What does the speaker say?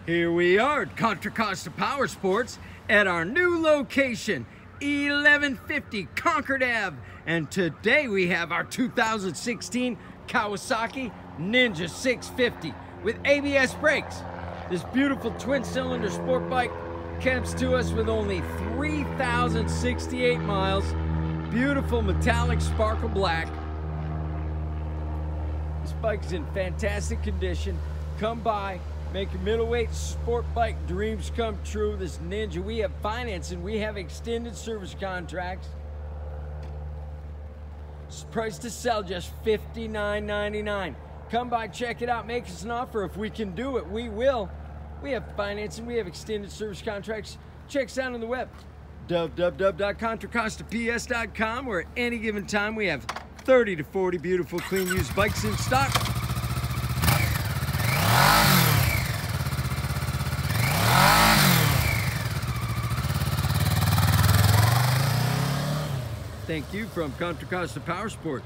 Here we are at Contra Costa Powersports at our new location, 1150 Concord Ave. And today we have our 2016 Kawasaki Ninja 650 with ABS brakes. This beautiful twin-cylinder sport bike comes to us with only 3,068 miles. Beautiful metallic sparkle black. This bike is in fantastic condition. Come by, make your middleweight sport bike dreams come true. This Ninja, we have financing, we have extended service contracts. It's priced to sell just $59.99. Come by, check it out, make us an offer. If we can do it, we will. We have financing, we have extended service contracts. Check us out on the web, www.contracostaps.com, where at any given time we have 30 to 40 beautiful, clean, used bikes in stock. Thank you from Contra Costa Powersports.